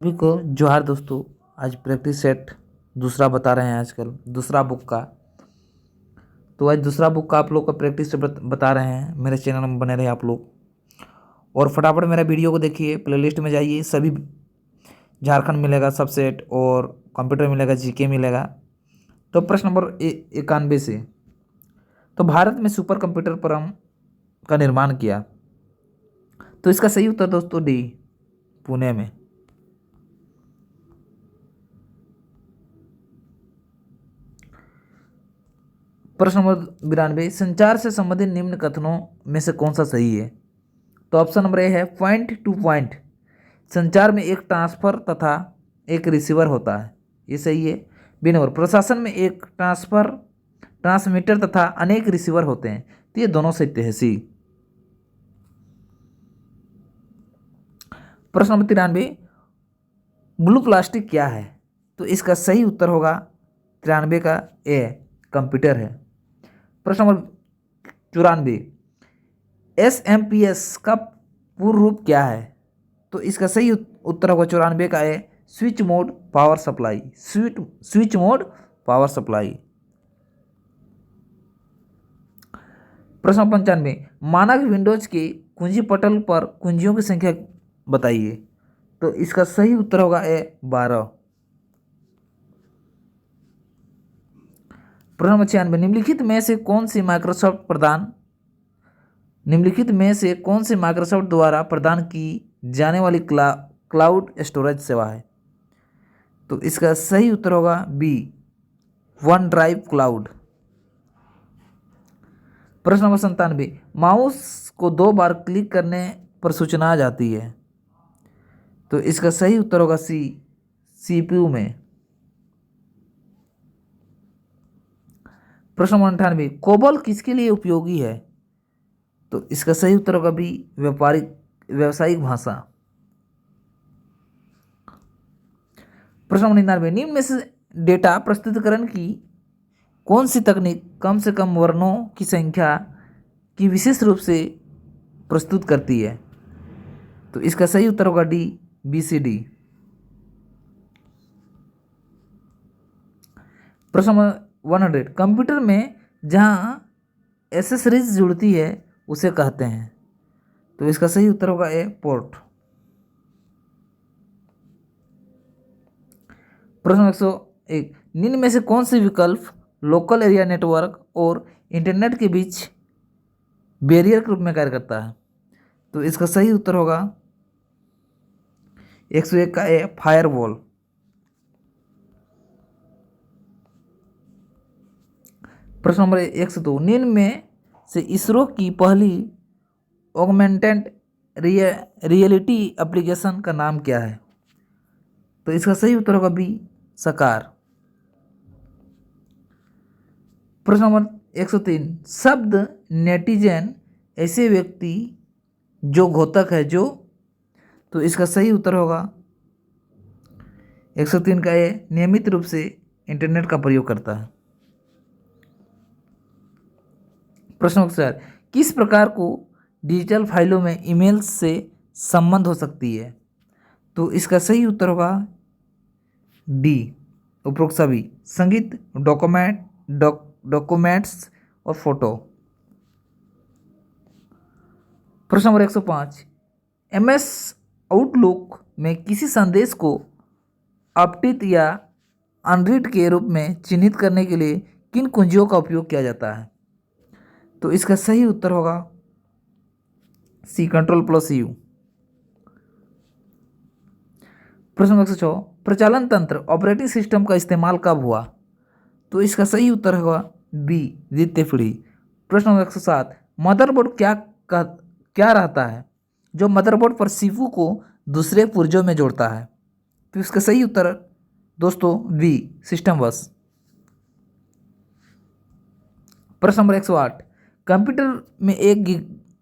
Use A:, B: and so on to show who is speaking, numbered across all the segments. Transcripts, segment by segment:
A: सभी को जोहार दोस्तों। आज प्रैक्टिस सेट दूसरा बता रहे हैं, आजकल दूसरा बुक का। तो आज दूसरा बुक का आप लोग का प्रैक्टिस सेट बता रहे हैं। मेरे चैनल में बने रहे आप लोग और फटाफट मेरा वीडियो को देखिए। प्लेलिस्ट में जाइए, सभी झारखंड मिलेगा सब सेट, और कंप्यूटर मिलेगा, जीके मिलेगा। तो प्रश्न नंबर 91 से, तो भारत में सुपर कंप्यूटर परम का निर्माण किया। तो इसका सही उत्तर दोस्तों डी, पुणे में। प्रश्न नंबर 92, संचार से संबंधित निम्न कथनों में से कौन सा सही है। तो ऑप्शन नंबर ए है पॉइंट टू पॉइंट। संचार में एक ट्रांसफर तथा एक रिसीवर होता है, ये सही है। बी नंबर, प्रशासन में एक ट्रांसमीटर तथा अनेक रिसीवर होते हैं, तो ये दोनों सत्य है, सी। प्रश्न नंबर 93, ब्लू प्लास्टिक क्या है। तो इसका सही उत्तर होगा 93 का ए, कंप्यूटर है। प्रश्न नंबर 94, एसएमपीएस का पूर्ण रूप क्या है। तो इसका सही उत्तर होगा 94 का A, switch mode power supply. Switch mode power supply. प्रश्न 95, मानक विंडोज के कुंजी पटल पर कुंजियों की संख्या बताइए। तो इसका सही उत्तर होगा ए, 12। प्रश्न नंबर 96, निम्नलिखित में से कौन सी माइक्रोसॉफ्ट द्वारा प्रदान की जाने वाली क्लाउड स्टोरेज सेवा है। तो इसका सही उत्तर होगा बी, वन ड्राइव क्लाउड। प्रश्न नंबर 97, माउस को 2 बार क्लिक करने पर सूचना आ जाती है। तो इसका सही उत्तर होगा सी, सीपीयू में। प्रश्न नंबर 98, कोबोल किसके लिए उपयोगी है। तो इसका सही उत्तर होगा बी, व्यावसायिक भाषा। प्रश्न नंबर 99, निम्न में से डेटा प्रस्तुतिकरण की कौन सी तकनीक कम से कम वर्णों की संख्या की विशेष रूप से प्रस्तुत करती है। तो इसका सही उत्तर होगा डी, बीसीडी। प्रश्न नंबर 100, कंप्यूटर में जहां एसेसरीज जुड़ती है उसे कहते हैं। तो इसका सही उत्तर होगा ए, पोर्ट। प्रश्न 101, निम्न में से कौन से विकल्प लोकल एरिया नेटवर्क और इंटरनेट के बीच बैरियर के रूप में कार्य करता है। तो इसका सही उत्तर होगा 101 का ए, फायरवॉल। प्रश्न नंबर 102, निम्न में से इसरो की पहली ऑगमेंटेड रियलिटी एप्लीकेशन का नाम क्या है। तो इसका सही उत्तर होगा बी, साकार। प्रश्न नंबर 103, शब्द नेटिजन ऐसे व्यक्ति जो घोतक है जो। तो इसका सही उत्तर होगा 103 का ए, नियमित रूप से इंटरनेट का प्रयोग करता है। प्रश्न नंबर 4, किस प्रकार को डिजिटल फाइलों में ईमेल से संबंध हो सकती है। तो इसका सही उत्तर होगा डी, उपरोक्त सभी, संगीत, डॉक्यूमेंट्स और फोटो। प्रश्न नंबर 105, एमएस आउटलुक में किसी संदेश को अपडेट या अनरीड के रूप में चिन्हित करने के लिए किन कुंजियों का उपयोग किया जाता है। तो इसका सही उत्तर होगा सी, Ctrl+U। प्रश्न नंबर 106, प्रचालन तंत्र ऑपरेटिंग सिस्टम का इस्तेमाल कब हुआ। तो इसका सही उत्तर होगा बी, द्वितीय पीढ़ी। प्रश्न नंबर 107, मदरबोर्ड क्या रहता है जो मदरबोर्ड पर सीपीयू को दूसरे पुर्जों में जोड़ता है। तो इसका सही उत्तर दोस्तों बी, सिस्टम बस। प्रश्न नंबर 108, कंप्यूटर में 1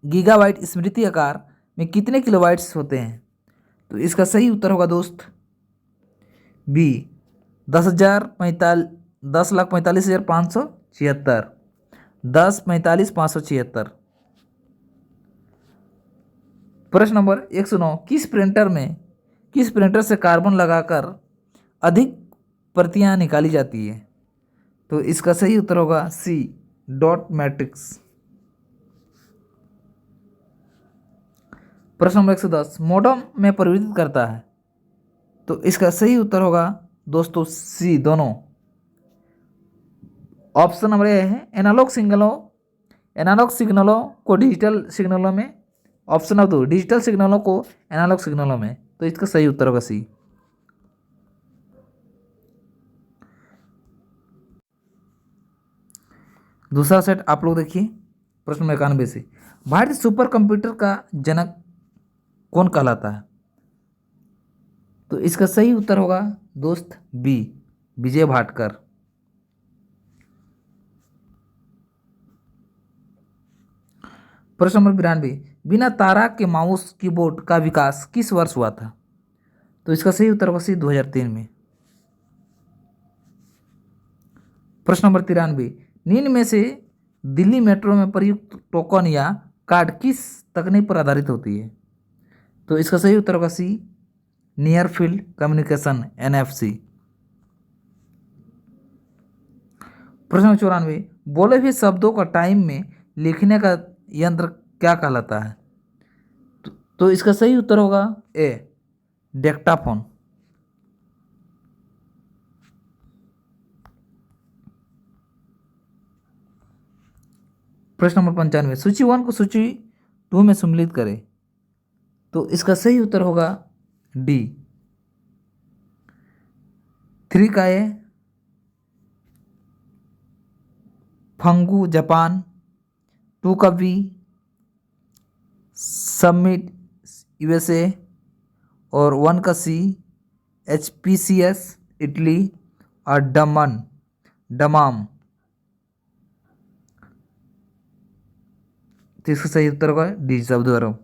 A: गीगाबाइट स्मृति आकार में कितने किलोबाइट्स होते हैं। तो इसका सही उत्तर होगा दोस्त बी, 10,45,576, 10,45,576। प्रश्न नंबर 109, किस प्रिंटर में किस प्रिंटर से कार्बन लगाकर अधिक प्रतियां निकाली जाती है? तो इसका सही उत्तर होगा सी, डॉट मैट्रिक्स। प्रश्न नंबर 110 मॉडेम में परिवर्तित करता है? तो इसका सही उत्तर होगा दोस्तों सी, दोनों। ऑप्शन नंबर ए है एनालॉग सिग्नलों को डिजिटल सिग्नलों में, ऑप्शन नंबर 2 डिजिटल सिग्नलों को एनालॉग सिग्नलों में। तो इसका सही उत्तर होगा सी। दूसरा सेट आप लोग देखिए, प्रश्न नंबर 91 से भारतीय सुपर कंप्यूटर का जनक कौन कहलाता है? तो इसका सही उत्तर होगा दोस्त बी, विजय भाटकर। प्रश्न नंबर 92 बिना तारा के माउस कीबोर्ड का विकास किस वर्ष हुआ था? तो इसका सही उत्तर होगा सी, 2003 में। प्रश्न नंबर 93 निम्न में से दिल्ली मेट्रो में प्रयुक्त टोकन या कार्ड किस तकनीक पर आधारित होती है? तो इसका सही उत्तर होगा सी, नियर फील्ड कम्युनिकेशन, NFC। प्रश्न नंबर 94 बोले हुए शब्दों का टाइम में लिखने का यंत्र क्या कहलाता है? तो इसका सही उत्तर होगा ए, डेक्टाफोन। प्रश्न नंबर 95 सूची 1 को सूची 2 में सम्मिलित करें। तो इसका सही उत्तर होगा डी, 3 का ए फंगू जापान, 2 का बी समिट USA और 1 का सी HPCS इटली और डमाम। तो इसका सही उत्तर होगा डी, सऊदी अरब।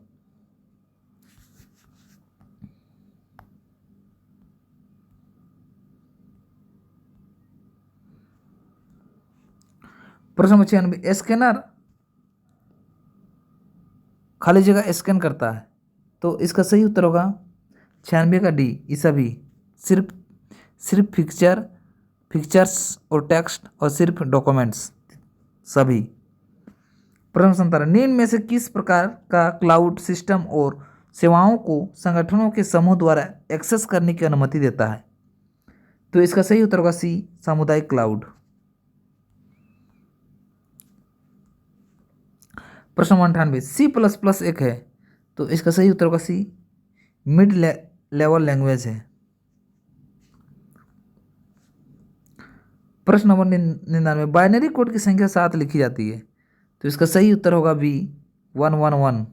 A: प्रश्न नंबर 96 स्कैनर खाली जगह स्कैन करता है। तो इसका सही उत्तर होगा 96 का डी, ये सभी सिर्फ पिक्चर्स और टेक्स्ट और सिर्फ डॉक्यूमेंट्स सभी। प्रश्न 97 निम्न में से किस प्रकार का क्लाउड सिस्टम और सेवाओं को संगठनों के समूह द्वारा एक्सेस करने की अनुमति देता है? तो इसका सही उत्तर होगा सी, सामुदायिक क्लाउड। प्रश्न 98 C++ एक है। तो इसका सही उत्तर होगा सी, मिड लेवल लैंग्वेज है। प्रश्न नंबर 99 बाइनरी कोड की संख्या 7 लिखी जाती है। तो इसका सही उत्तर होगा बी, 111।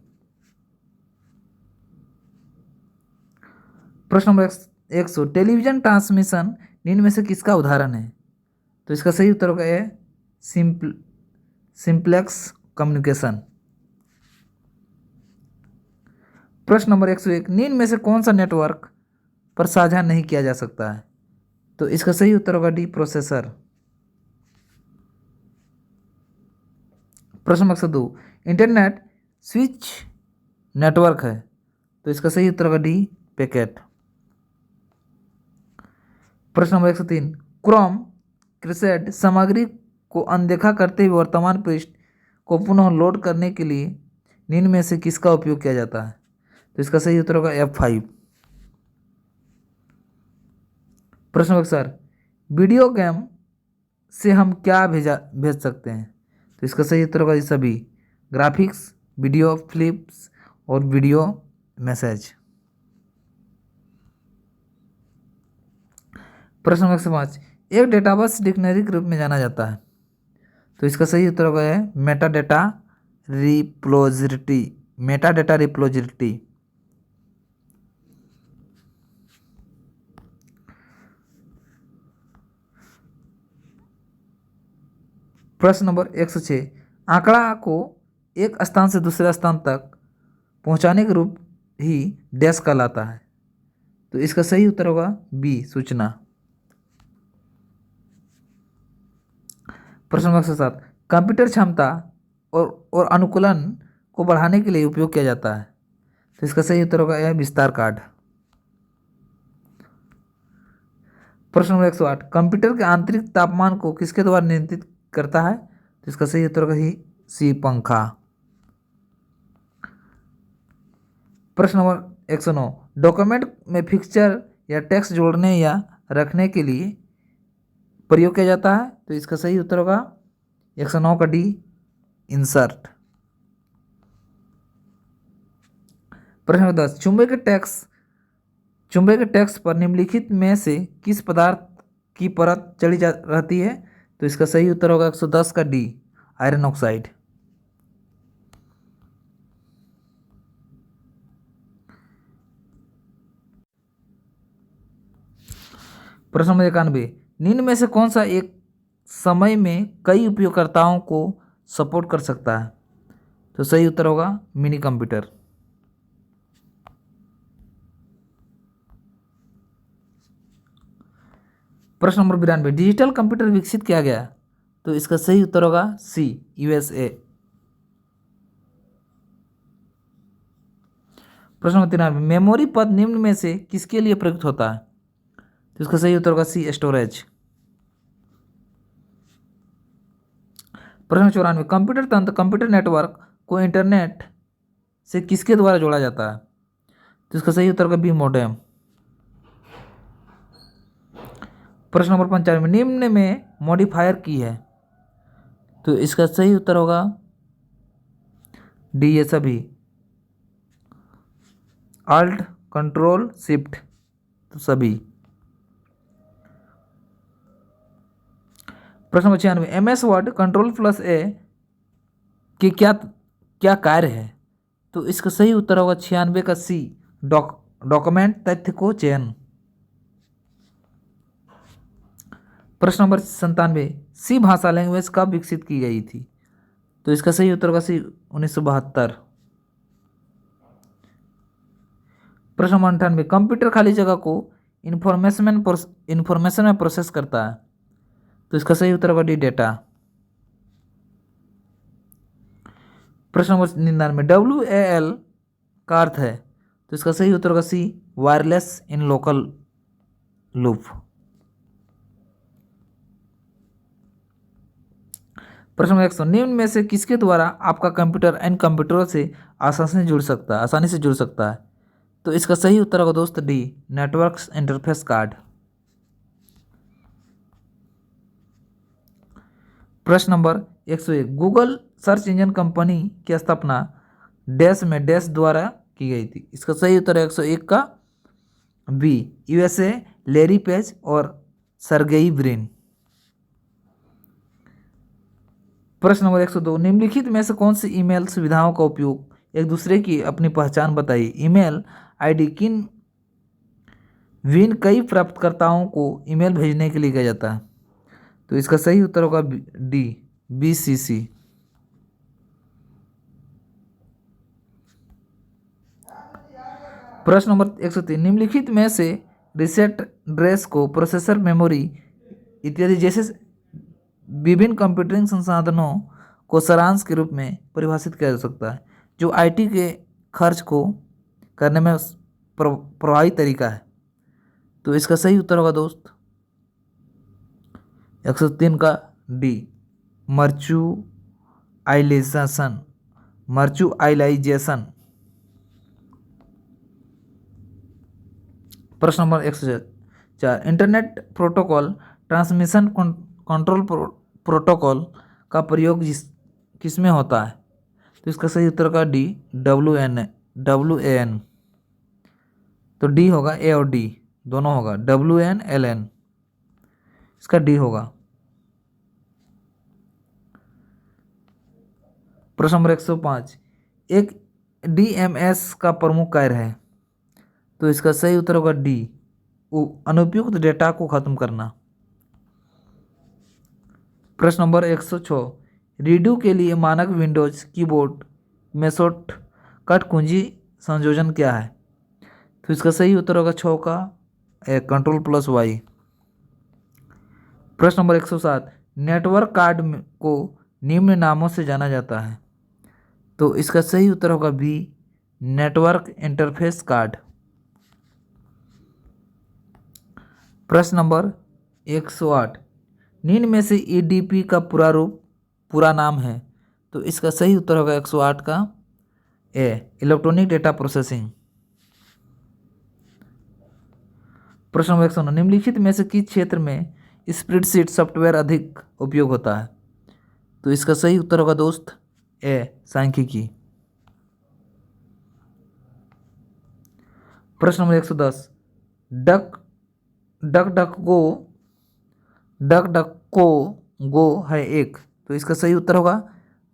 A: प्रश्न नंबर 100 टेलीविजन ट्रांसमिशन निम्न में से किसका उदाहरण है? तो इसका सही उत्तर होगा ए, सिंप्लेक्स कम्युनिकेशन। प्रश्न नंबर 101 निम्न में से कौन सा नेटवर्क पर साझा नहीं किया जा सकता है? तो इसका सही उत्तर होगा डी, प्रोसेसर। प्रश्न नंबर 102 इंटरनेट स्विच नेटवर्क है। तो इसका सही उत्तर होगा डी, पैकेट। प्रश्न नंबर 103 क्रोम क्रिसेड सामग्री को अनदेखा करते हुए वर्तमान पृष्ठ को पुनः लोड करने के लिए निम्न में से किसका उपयोग किया जाता है? तो इसका सही उत्तर होगा F5। प्रश्न नंबर 104 वीडियो गेम से हम क्या भेज सकते हैं? तो इसका सही उत्तर होगा ये सभी, ग्राफिक्स, वीडियो क्लिप्स और वीडियो मैसेज। प्रश्न नंबर 105 एक डेटाबेस डिक्शनरी के रूप में जाना जाता है। तो इसका सही उत्तर होगा है मेटा डेटा रिपोजिटरी। प्रश्न नंबर 106 आंकड़ा को एक स्थान से दूसरे स्थान तक पहुंचाने के रूप ही डैश कहलाता है। तो इसका सही उत्तर होगा बी, सूचना। प्रश्न नंबर 107 कंप्यूटर क्षमता और अनुकूलन को बढ़ाने के लिए उपयोग किया जाता है। तो इसका सही उत्तर होगा यह विस्तार कार्ड। प्रश्न नंबर 108, कंप्यूटर के आंतरिक तापमान को किसके द्वारा नियंत्रित करता है? तो इसका सही उत्तर होगा ही सी, पंखा। प्रश्न नंबर 109, डॉक्यूमेंट में पिक्चर या टेक्स्ट जोड़ने या रखने के लिए प्रयोग किया जाता है? तो इसका सही उत्तर होगा 109 का डी, इंसर्ट। प्रश्न नंबर 10, चुंबक के टेक्स्ट पर निम्नलिखित में से किस पदार्थ की परत चढ़ी रहती है? तो इसका सही उत्तर होगा 110 का डी, आयरन ऑक्साइड। प्रश्न नंबर 91, निम्न में से कौन सा एक समय में कई उपयोगकर्ताओं को सपोर्ट कर सकता है? तो सही उत्तर होगा मिनी कंप्यूटर। प्रश्न नंबर 92, डिजिटल कंप्यूटर विकसित किया गया? तो इसका सही उत्तर होगा सी, यूएसए। प्रश्न नंबर 93, मेमोरी पद निम्न में से किसके लिए प्रयुक्त होता है? तो इसका सही उत्तर होगा सी, स्टोरेज। प्रश्न 94, कंप्यूटर तंत्र कंप्यूटर नेटवर्क को इंटरनेट से किसके द्वारा जोड़ा जाता है? तो इसका सही उत्तर होगा बी, मॉडेम। प्रश्न नंबर 95, निम्न में मॉडिफायर की है? तो इसका सही उत्तर होगा डी, ये सभी, अल्ट, कंट्रोल, शिफ्ट, तो सभी। प्रश्न नंबर 96, MS वर्ड Ctrl+A के क्या कार्य है? तो इसका सही उत्तर होगा 96 का सी, डॉक्यूमेंट तथ्य को चयन। प्रश्न नंबर 97, सी भाषा लैंग्वेज कब विकसित की गई थी? तो इसका सही उत्तर होगा सी, 1972। प्रश्न नंबर 98, कंप्यूटर खाली जगह को इंफॉर्मेशन में प्रोसेस करता है? तो इसका सही उत्तर होगा डी, डेटा। प्रश्न नंबर 99, WAL का अर्थ है? तो इसका सही उत्तर होगा सी, वायरलेस इन लोकल लूप। प्रश्न नंबर 100, निम्न में से किसके द्वारा आपका कंप्यूटर अन्य कंप्यूटरों से आसानी से जुड़ सकता है? तो इसका सही उत्तर होगा दोस्त डी, नेटवर्क इंटरफेस कार्ड। प्रश्न number 101, Google search engine company की स्थापना डैश में डैश द्वारा की गई थी? इसका सही उत्तर है 101 का बी, यूएसए, लैरी पेज और सर्गेई ब्रिन। प्रश्न नंबर 102, निम्नलिखित में से कौन सी ईमेल सुविधाओं का उपयोग एक दूसरे की अपनी पहचान बताइए? ईमेल आईडी कई प्राप्तकर्ताओं को ईमेल भेजने के लिए किया जाता है? तो इसका सही उत्तर होगा डी, BCC। प्रश्न नंबर 103, निम्नलिखित में से रीसेट एड्रेस को प्रोसेसर, मेमोरी इत्यादि जैसे विभिन्न कंप्यूटिंग संसाधनों को सारांश के रूप में परिभाषित किया जा सकता है, जो IT के खर्च को करने में प्रभावी तरीका है? तो इसका सही उत्तर होगा दोस्त 103 का डी, मर्चुअलाइजेशन। प्रश्न number 104, internet protocol transmission control protocol का प्रयोग किसमें होता है? तो इसका सही उत्तर का डी, WAN। तो डी होगा, ए और डी दोनों होगा, WAN LAN, इसका डी होगा। प्रश्न नंबर 105, एक DMS का प्रमुख कार्य है? तो इसका सही उत्तर होगा डी, अनुपयुक्त डेटा को खत्म करना। प्रश्न नंबर 106, रीडू के लिए मानक विंडोज कीबोर्ड में शॉर्टकट कुंजी संयोजन क्या है? तो इसका सही उत्तर होगा 6 का Ctrl+Y। प्रश्न नंबर 107, नेटवर्क कार्ड को निम्न नामों से जाना जाता है? तो इसका सही उत्तर होगा बी, नेटवर्क इंटरफेस कार्ड। प्रश्न नंबर 108 निम्न में से ईडीपी का पूरा नाम है, तो इसका सही उत्तर होगा 108 का ए, इलेक्ट्रॉनिक डेटा प्रोसेसिंग। प्रश्न नंबर 109 निम्नलिखित में से किस क्षेत्र में स्प्रेडशीट सॉफ्टवेयर अधिक उपयोग होता है, तो इसका सही उत्तर होगा दोस्त ए, सांख्यिकी। प्रश्न नंबर 110 डक डक डक गो है एक, तो इसका सही उत्तर होगा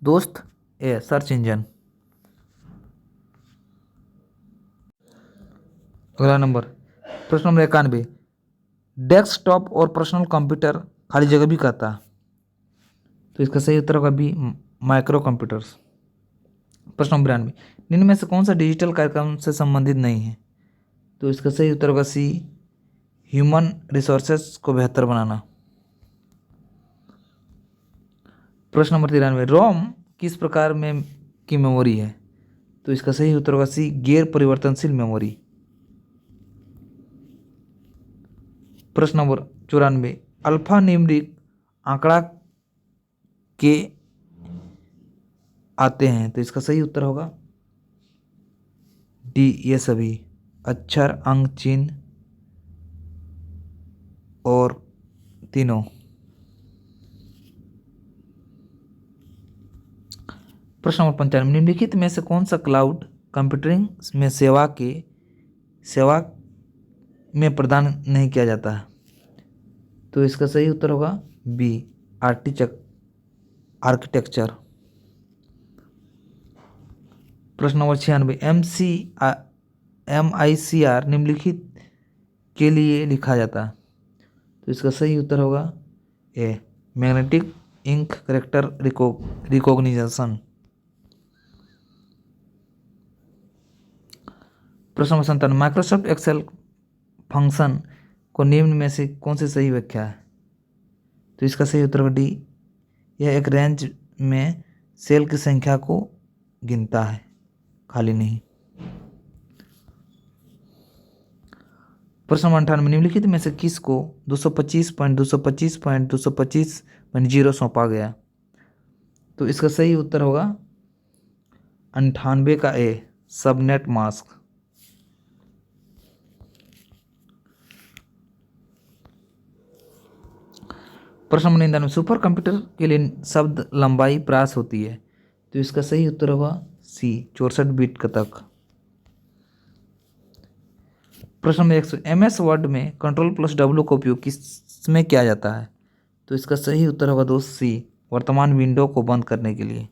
A: दोस्त ए, सर्च इंजन। अगला नंबर प्रश्न नंबर 91 डेस्कटॉप और पर्सनल कंप्यूटर खाली जगह भी कहता है, तो इसका सही उत्तर होगा बी, माइक्रो कंप्यूटर्स। प्रश्न नंबर 92 निम्न में से कौन सा डिजिटल कार्यक्रम से संबंधित नहीं है, तो इसका सही उत्तर होगा सी, ह्यूमन रिसोर्सेस को बेहतर बनाना। प्रश्न नंबर 93 रोम किस प्रकार में की मेमोरी है, तो इसका सही उत्तर होगा सी, गैर परिवर्तनशील मेमोरी। प्रश्न नंबर 94 अल्फा न्यूमेरिक आंकड़ा के आते हैं, तो इसका सही उत्तर होगा डी, ये सभी अक्षर, अंक, चिन्ह और तीनों। प्रश्न नंबर 95 निम्नलिखित में से कौन सा क्लाउड कंप्यूटिंग में सेवा में प्रदान नहीं किया जाता है, तो इसका सही उत्तर होगा बी, आर्किटेक्चर। प्रश्न नंबर 96 MICR निम्नलिखित के लिए लिखा जाता है, तो इसका सही उत्तर होगा ए, मैग्नेटिक इंक कैरेक्टर रिकॉग्निशन। प्रश्न नंबर 97 माइक्रोसॉफ्ट एक्सेल फंक्शन को निम्न में से कौन सी सही व्याख्या है, तो इसका सही उत्तर होगा डी, यह एक रेंज में सेल की संख्या को गिनता है, खाली नहीं। प्रश्न नंबर 98 निम्नलिखित में से किसको 225.225.225.0 सौंपा गया, तो इसका सही उत्तर होगा 98 का ए, सबनेट मास्क। प्रश्न नंबर 99 सुपर कंप्यूटर के लिए शब्द लंबाई प्रास होती है, तो इसका सही उत्तर होगा सी, 64 बिट तक। प्रश्न नंबर 100 MS वर्ड में Ctrl+W का उपयोग किसमें किया जाता है, तो इसका सही उत्तर होगा दोस्त सी, वर्तमान विंडो को बंद करने के लिए।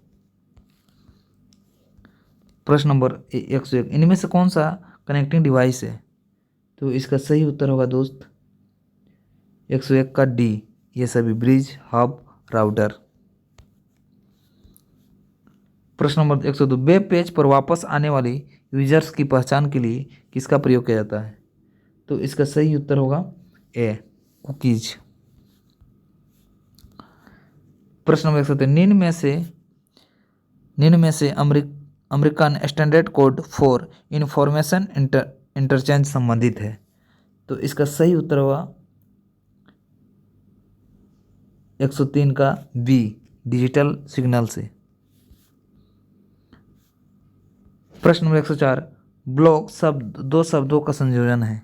A: प्रश्न नंबर 101 इनमें से कौन सा कनेक्टिंग डिवाइस है, तो इसका सही उत्तर होगा दोस्त 101 का डी, ये सभी ब्रिज, हब, राउटर। प्रश्न नंबर 102 वेब पेज पर वापस आने वाली यूजर्स की पहचान के लिए किसका प्रयोग किया जाता है, तो इसका सही उत्तर होगा ए, कुकीज। प्रश्न नंबर 103 निम्न में से American standard code for information interchange संबंधित है, तो इसका सही उत्तर होगा 103 का बी, डिजिटल सिग्नल से। प्रश्न नंबर 104 ब्लॉग शब्द दो शब्दों का संयोजन है,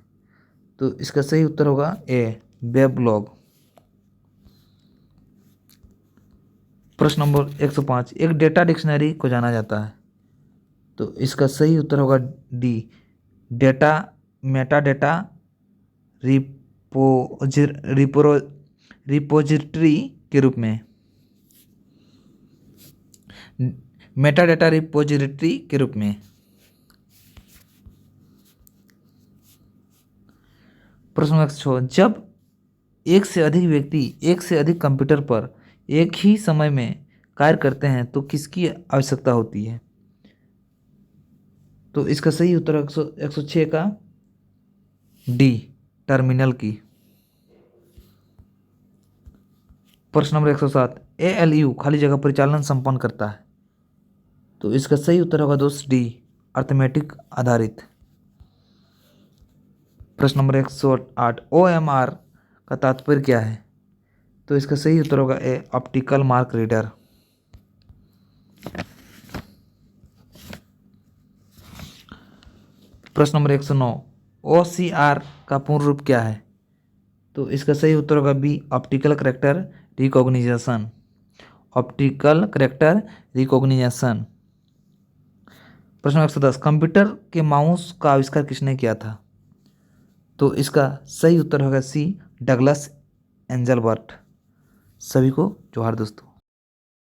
A: तो इसका सही उत्तर होगा ए, वेब ब्लॉग। प्रश्न नंबर 105 एक डेटा डिक्शनरी को जाना जाता है, तो इसका सही उत्तर होगा डी, डेटा मेटाडेटा रिपोजिटरी के रूप में, मेटाडेटा रिपोजिटरी के रूप में। प्रश्न नंबर 106 जब एक से अधिक व्यक्ति एक से अधिक कंप्यूटर पर एक ही समय में कार्य करते हैं तो किसकी आवश्यकता होती है, तो इसका सही उत्तर 106 का डी, टर्मिनल की। प्रश्न नंबर 107 ALU खाली जगह परिचालन संपन्न करता है, तो इसका सही उत्तर होगा दोस्त डी, अर्थमेटिक आधारित। प्रश्न नंबर 108 OMR का तात्पर्य क्या है? तो इसका सही उत्तर होगा ए, ऑप्टिकल मार्क रीडर। प्रश्न नंबर 109, OCR का पूर्ण रूप क्या है? तो इसका सही उत्तर होगा B, optical character recognition. Optical character recognition. प्रश्न 110, कंप्यूटर के माउस का आविष्कार किसने किया था? तो इसका सही उत्तर होगा सी, डगलस एंजलबर्ट। सभी को जोहार दोस्तों।